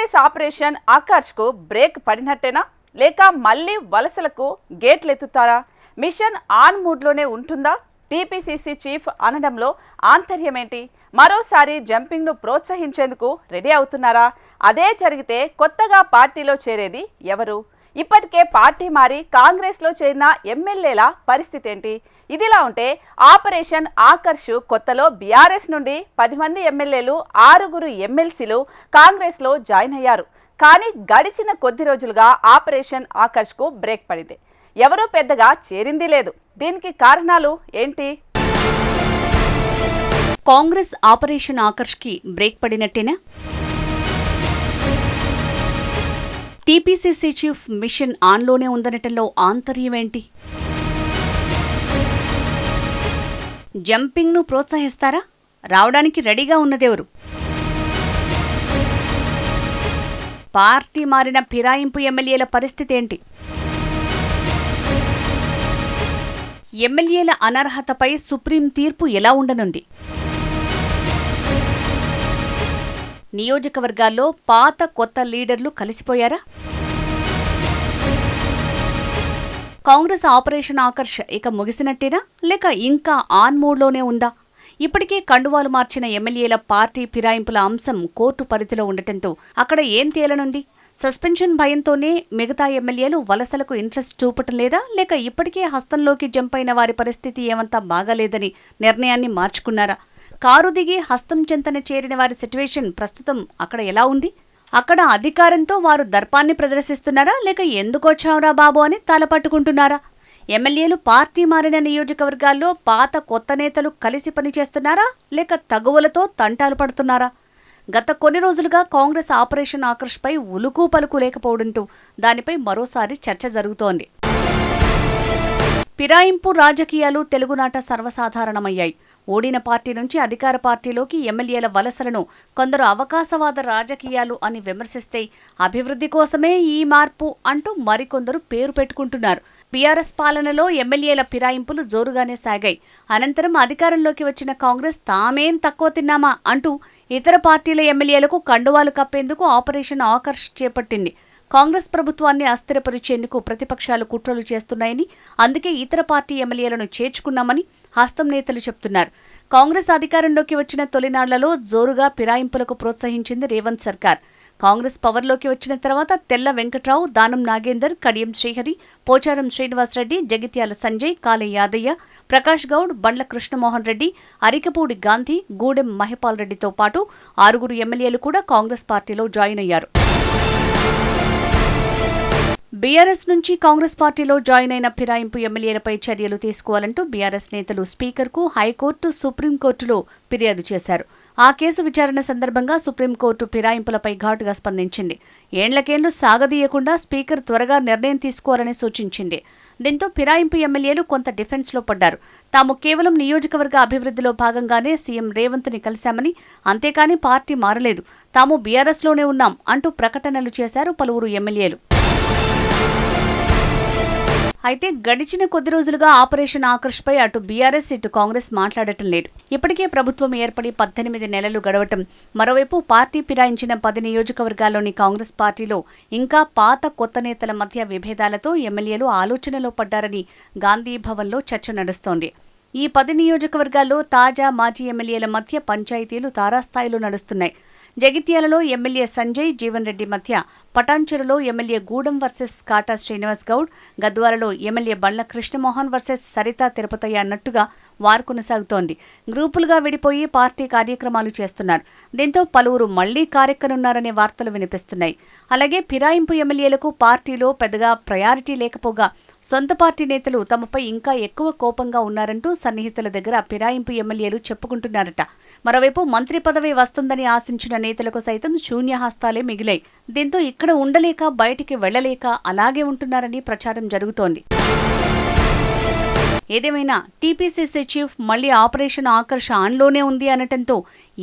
Congress operation ఆకర్ష్కు break పడినట్టేనా లేక మళ్ళీ వలసలకు గేట్లెత్తుతారా? Machine on మూడ్లోనే ఉంటుందా? టీపీసీసీ చీఫ్ అనడంలో ఆంతర్యమేంటి? మరోసారి జంపింగ్ను ప్రోత్సహించేందుకు రెడీ అవుతున్నారా? అదే జరిగితే కొత్తగా పార్టీలో చేరేది ఎవరు? ఇప్పటికే పార్టీ మారి కాంగ్రెస్లో చేరిన ఎమ్మెల్యేల పరిస్థితి ఏంటి? ఇదిలా ఉంటే ఆపరేషన్ ఆకర్ష్ కొత్తలో బీఆర్ఎస్ నుండి 10 మంది ఎమ్మెల్యేలు 6 ఎమ్మెల్సీలు కాంగ్రెస్లో జాయిన్ అయ్యారు. కానీ గడిచిన కొద్ది రోజులుగా ఆపరేషన్ ఆకర్ష్కు బ్రేక్ పడింది. ఎవరూ పెద్దగా చేరింది లేదు. దీనికి కారణాలు ఏంటి? కాంగ్రెస్ ఆపరేషన్ ఆకర్ష్కి బ్రేక్ పడినట్టేనా? టీపీసీసీ చీఫ్ మిషన్ ఆన్లోనే ఉందనటంలో ఆంతర్యమేంటి? జంపింగ్ను ప్రోత్సహిస్తారా? రావడానికి రెడీగా ఉన్నదెవరు? పార్టీ మారిన ఫిరాయింపు ఎమ్మెల్యేల పరిస్థితి ఏంటి? ఎమ్మెల్యేల అనర్హతపై సుప్రీం తీర్పు ఎలా ఉండనుంది? నియోజకవర్గాల్లో పాత కొత్త లీడర్లు కలిసిపోయారా? కాంగ్రెస్ ఆపరేషన్ ఆకర్ష్ ఇక ముగిసినట్టేనా లేక ఇంకా ఆన్ మూడ్లోనే ఉందా? ఇప్పటికే కండువాలు మార్చిన ఎమ్మెల్యేల పార్టీ ఫిరాయింపుల అంశం కోర్టు పరిధిలో ఉండటంతో అక్కడ ఏం తేలనుంది? సస్పెన్షన్ భయంతోనే మిగతా ఎమ్మెల్యేలు వలసలకు ఇంట్రెస్ట్ చూపటం లేదా లేక ఇప్పటికే హస్తంలోకి జంపైన వారి పరిస్థితి ఏమంతా బాగాలేదని నిర్ణయాన్ని మార్చుకున్నారా? కారు దిగి హస్తం చెంతన చేరిన వారి సిట్యువేషన్ ప్రస్తుతం అక్కడ ఎలా ఉంది? అక్కడ అధికారంతో వారు దర్పాన్ని ప్రదర్శిస్తున్నారా లేక ఎందుకొచ్చావురా బాబు అని తలపట్టుకుంటున్నారా? ఎమ్మెల్యేలు పార్టీ మారిన నియోజకవర్గాల్లో పాత కొత్త నేతలు కలిసి పనిచేస్తున్నారా లేక తగువలతో తంటాలు పడుతున్నారా? గత కొన్ని రోజులుగా కాంగ్రెస్ ఆపరేషన్ ఆకర్ష్పై ఉలుకు పలుకు లేకపోవడంతో దానిపై మరోసారి చర్చ జరుగుతోంది. ఫిరాయింపు రాజకీయాలు తెలుగునాట సర్వసాధారణమయ్యాయి. ఓడిన పార్టీ నుంచి అధికార పార్టీలోకి ఎమ్మెల్యేల వలసలను కొందరు అవకాశవాద రాజకీయాలు అని విమర్శిస్తే అభివృద్ధి కోసమే ఈ మార్పు అంటూ మరికొందరు పేరు పెట్టుకుంటున్నారు. బీఆర్ఎస్ పాలనలో ఎమ్మెల్యేల ఫిరాయింపులు జోరుగానే సాగాయి. అనంతరం అధికారంలోకి వచ్చిన కాంగ్రెస్ తామేం తక్కువ తిన్నామా అంటూ ఇతర పార్టీల ఎమ్మెల్యేలకు కండువాలు కప్పేందుకు ఆపరేషన్ ఆకర్ష్ చేపట్టింది. కాంగ్రెస్ ప్రభుత్వాన్ని అస్థిరపరిచేందుకు ప్రతిపక్షాలు కుట్రలు చేస్తున్నాయని, అందుకే ఇతర పార్టీ ఎమ్మెల్యేలను చేర్చుకున్నామని హస్తం నేతలు చెప్తున్నారు. కాంగ్రెస్ అధికారంలోకి వచ్చిన తొలినాళ్లలో జోరుగా ఫిరాయింపులకు ప్రోత్సహించింది రేవంత్ సర్కార్. కాంగ్రెస్ పవర్లోకి వచ్చిన తర్వాత తెల్ల వెంకట్రావు, దానం నాగేందర్, కడియం శ్రీహరి, పోచారం శ్రీనివాసరెడ్డి, జగిత్యాల సంజయ్, కాళే యాదయ్య, ప్రకాష్ గౌడ్, బండ్ల కృష్ణమోహన్ రెడ్డి, అరికపూడి గాంధీ, గూడెం మహిపాల్ రెడ్డితో పాటు 6 ఎమ్మెల్యేలు కూడా కాంగ్రెస్ పార్టీలో జాయిన్ అయ్యారు. బీఆర్ఎస్ నుంచి కాంగ్రెస్ పార్టీలో జాయిన్ అయిన ఫిరాయింపు ఎమ్మెల్యేలపై చర్యలు తీసుకోవాలంటూ బీఆర్ఎస్ నేతలు స్పీకర్కు, హైకోర్టు, సుప్రీంకోర్టులో ఫిర్యాదు చేశారు. ఆ కేసు విచారణ సందర్భంగా సుప్రీంకోర్టు ఫిరాయింపులపై ఘాటుగా స్పందించింది. ఏండ్లకేండ్లు సాగదీయకుండా స్పీకర్ త్వరగా నిర్ణయం తీసుకోవాలని సూచించింది. దీంతో ఫిరాయింపు ఎమ్మెల్యేలు కొంత డిఫెన్స్లో పడ్డారు. తాము కేవలం నియోజకవర్గ అభివృద్ధిలో భాగంగానే సీఎం రేవంత్ని కలిశామని, అంతేకాని పార్టీ మారలేదు, తాము బీఆర్ఎస్లోనే ఉన్నాం అంటూ ప్రకటనలు చేశారు పలువురు ఎమ్మెల్యేలు. అయితే గడిచిన కొద్ది రోజులుగా ఆపరేషన్ ఆకర్ష్పై అటు బీఆర్ఎస్ ఇటు కాంగ్రెస్ మాట్లాడటం లేదు. ఇప్పటికే ప్రభుత్వం ఏర్పడి 18 నెలలు గడవటం, మరోవైపు పార్టీ ఫిరాయించిన 10 నియోజకవర్గాల్లోని కాంగ్రెస్ పార్టీలో ఇంకా పాత కొత్త నేతల మధ్య విభేదాలతో ఎమ్మెల్యేలు ఆలోచనలో పడ్డారని గాంధీ భవన్లో చర్చ నడుస్తోంది. ఈ 10 నియోజకవర్గాల్లో తాజా మాజీ ఎమ్మెల్యేల మధ్య పంచాయతీలు తారాస్థాయిలో నడుస్తున్నాయి. జగిత్యాలలో ఎమ్మెల్యే సంజయ్, జీవన్ రెడ్డి మధ్య, పటాన్చెరులో ఎమ్మెల్యే గూడెం వర్సెస్ కాటా శ్రీనివాస్ గౌడ్, గద్వాలలో ఎమ్మెల్యే బండ్ల కృష్ణమోహన్ వర్సెస్ సరితా తిరుపతయ్య అన్నట్టుగా వారు కొనసాగుతోంది. గ్రూపులుగా విడిపోయి పార్టీ కార్యక్రమాలు చేస్తున్నారు. దీంతో పలువురు మళ్లీ కారెక్కనున్నారనే వార్తలు వినిపిస్తున్నాయి. అలాగే ఫిరాయింపు ఎమ్మెల్యేలకు పార్టీలో పెద్దగా ప్రయారిటీ లేకపోగా సొంత పార్టీ నేతలు తమపై ఇంకా ఎక్కువ కోపంగా ఉన్నారంటూ సన్నిహితుల దగ్గర ఫిరాయింపు ఎమ్మెల్యేలు చెప్పుకుంటున్నారట. మరోవైపు మంత్రి పదవి వస్తుందని ఆశించిన నేతలకు సైతం శూన్యహస్తాలే మిగిలాయి. దీంతో ఇక్కడ ఉండలేక బయటికి వెళ్లలేక అలాగే ఉంటున్నారని ప్రచారం జరుగుతోంది. ఏదేమైనా టీపీసీసీ చీఫ్ మళ్లీ ఆపరేషన్ ఆకర్ష్ ఆన్లోనే ఉంది అనటంతో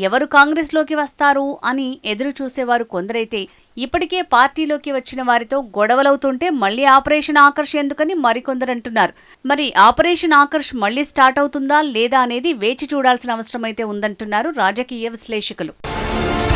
ఎవరు కాంగ్రెస్లోకి వస్తారు అని ఎదురు చూసేవారు కొందరైతే, ఇప్పటికే పార్టీలోకి వచ్చిన వారితో గొడవలవుతుంటే మళ్లీ ఆపరేషన్ ఆకర్ష్ ఎందుకని మరికొందరంటున్నారు. మరి ఆపరేషన్ ఆకర్ష్ మళ్లీ స్టార్ట్ అవుతుందా లేదా అనేది వేచి చూడాల్సిన అవసరమైతే ఉందంటున్నారు రాజకీయ విశ్లేషకులు.